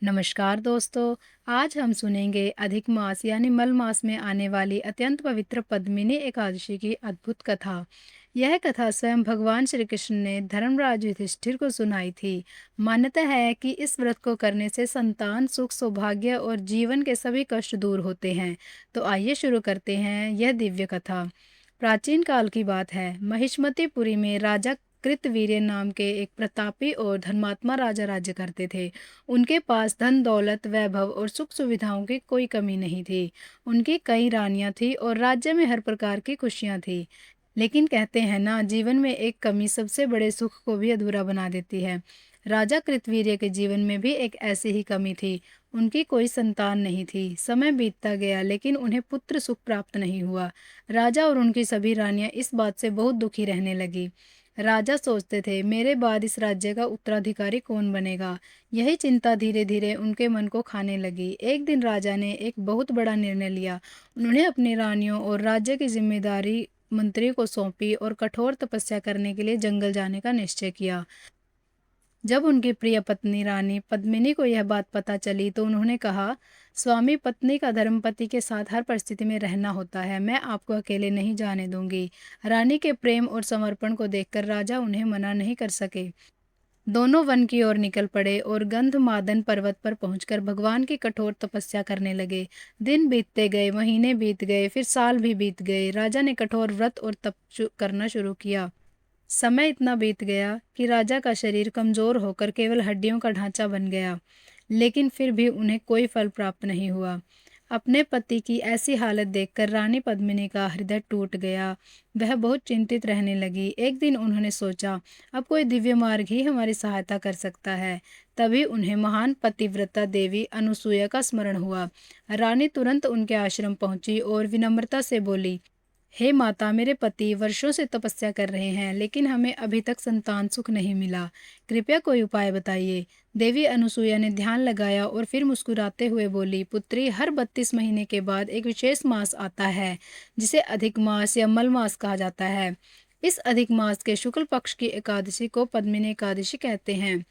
नमस्कार दोस्तों। आज हम सुनेंगे अधिक मास यानी मल मास में आने वाली अत्यंत पवित्र पद्मिनी एकादशी की अद्भुत कथा। यह कथा स्वयं भगवान श्री कृष्ण ने धर्मराज युधिष्ठिर को सुनाई थी। मान्यता है कि इस व्रत को करने से संतान सुख, सौभाग्य और जीवन के सभी कष्ट दूर होते हैं। तो आइए शुरू करते हैं यह दिव्य कथा। प्राचीन काल की बात है। महिष्मतीपुरी में राजा कृतवीर्य नाम के एक प्रतापी और धर्मात्मा राजा राज्य करते थे। उनके पास धन दौलत, वैभव और सुख सुविधाओं की कोई कमी नहीं थी। उनकी कई रानियां थी और राज्य में हर प्रकार की खुशियां थी। लेकिन कहते हैं ना, जीवन में एक कमी सबसे बड़े सुख को भी अधूरा बना देती है। राजा कृतवीर्य के जीवन में भी एक ऐसी ही कमी थी। उनकी कोई संतान नहीं थी। समय बीतता गया लेकिन उन्हें पुत्र सुख प्राप्त नहीं हुआ। राजा और उनकी सभी रानियां इस बात से बहुत दुखी रहने लगी। राजा सोचते थे, मेरे बाद इस राज्य का उत्तराधिकारी कौन बनेगा। यही चिंता धीरे धीरे उनके मन को खाने लगी। एक दिन राजा ने एक बहुत बड़ा निर्णय लिया। उन्होंने अपनी रानियों और राज्य की जिम्मेदारी मंत्री को सौंपी और कठोर तपस्या करने के लिए जंगल जाने का निश्चय किया। जब उनकी प्रिय पत्नी रानी पद्मिनी को यह बात पता चली तो उन्होंने कहा, स्वामी, पत्नी का धर्म पति के साथ हर परिस्थिति में रहना होता है। मैं आपको अकेले नहीं जाने दूंगी। रानी के प्रेम और समर्पण को देखकर राजा उन्हें मना नहीं कर सके। दोनों वन की ओर निकल पड़े और गंधमादन पर्वत पर पहुंचकर भगवान की कठोर तपस्या करने लगे। दिन बीतते गए, महीने बीत गए, फिर साल भी बीत गए। राजा ने कठोर व्रत और तप करना शुरू किया। समय इतना बीत गया कि राजा का शरीर कमजोर होकर केवल हड्डियों का ढांचा बन गया। लेकिन फिर भी उन्हें कोई फल प्राप्त नहीं हुआ। अपने पति की ऐसी हालत देखकर रानी पद्मिनी का हृदय टूट गया। वह बहुत चिंतित रहने लगी। एक दिन उन्होंने सोचा, अब कोई दिव्य मार्ग ही हमारी सहायता कर सकता है। तभी उन्हें महान पतिव्रता देवी अनुसूया का स्मरण हुआ। रानी तुरंत उनके आश्रम पहुंची और विनम्रता से बोली, हे माता, मेरे पति वर्षों से तपस्या कर रहे हैं लेकिन हमें अभी तक संतान सुख नहीं मिला। कृपया कोई उपाय बताइए। देवी अनुसूया ने ध्यान लगाया और फिर मुस्कुराते हुए बोली, पुत्री, हर 32 महीने के बाद एक विशेष मास आता है जिसे अधिक मास या मल मास कहा जाता है। इस अधिक मास के शुक्ल पक्ष की एकादशी को पद्मिनी एकादशी कहते हैं।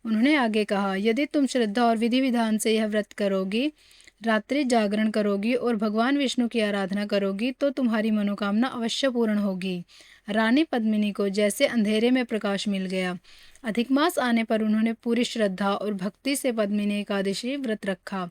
उन्होंने आगे कहा, यदि तुम श्रद्धा और विधि विधान से यह व्रत करोगी, रात्रि जागरण करोगी और भगवान विष्णु की आराधना करोगी तो तुम्हारी मनोकामना अवश्य पूर्ण होगी। रानी पद्मिनी को जैसे अंधेरे में प्रकाश मिल गया। अधिक मास आने पर उन्होंने पूरी श्रद्धा और भक्ति से पद्मिनी एकादशी व्रत रखा।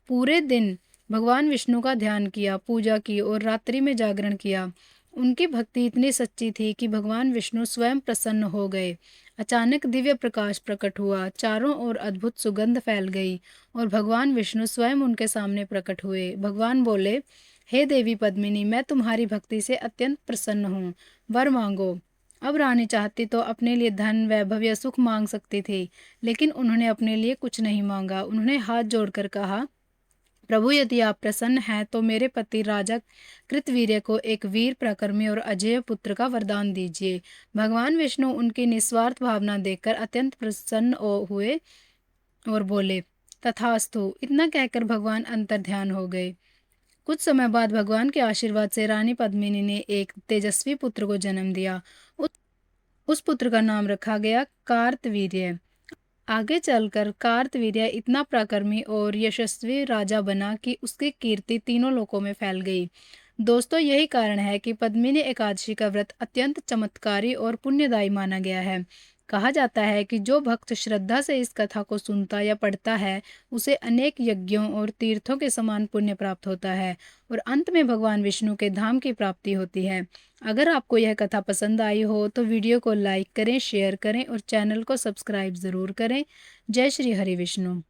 पूरे दिन भगवान विष्णु का ध्यान किया, पूजा की और रात्रि में जागरण किया। उनकी भक्ति इतनी सच्ची थी कि भगवान विष्णु स्वयं प्रसन्न हो गए। अचानक दिव्य प्रकाश प्रकट हुआ, चारों ओर अद्भुत सुगंध फैल गई और भगवान विष्णु स्वयं उनके सामने प्रकट हुए। भगवान बोले, हे देवी पद्मिनी, मैं तुम्हारी भक्ति से अत्यंत प्रसन्न हूँ। वर मांगो। अब रानी चाहती तो अपने लिए धन, वैभव या सुख मांग सकती थी, लेकिन उन्होंने अपने लिए कुछ नहीं मांगा। उन्होंने हाथ जोड़कर कहा, प्रभु, यदि आप प्रसन्न हैं तो मेरे पति राजा कृतवीर्य को एक वीर, प्रकर्मी और अजेय पुत्र का वरदान दीजिए। भगवान विष्णु उनकी निस्वार्थ भावना देखकर अत्यंत प्रसन्न हुए और बोले, तथास्तु। इतना कहकर भगवान अंतर ध्यान हो गए। कुछ समय बाद भगवान के आशीर्वाद से रानी पद्मिनी ने एक तेजस्वी पुत्र को जन्म दिया। उस उस पुत्र का नाम रखा गया कार्तवीर्य। आगे चलकर कार्तवीर्य इतना पराक्रमी और यशस्वी राजा बना कि उसकी कीर्ति तीनों लोकों में फैल गई। दोस्तों, यही कारण है कि पद्मिनी एकादशी का व्रत अत्यंत चमत्कारी और पुण्यदायी माना गया है। कहा जाता है कि जो भक्त श्रद्धा से इस कथा को सुनता या पढ़ता है, उसे अनेक यज्ञों और तीर्थों के समान पुण्य प्राप्त होता है और अंत में भगवान विष्णु के धाम की प्राप्ति होती है। अगर आपको यह कथा पसंद आई हो तो वीडियो को लाइक करें, शेयर करें और चैनल को सब्सक्राइब ज़रूर करें। जय श्री हरि विष्णु।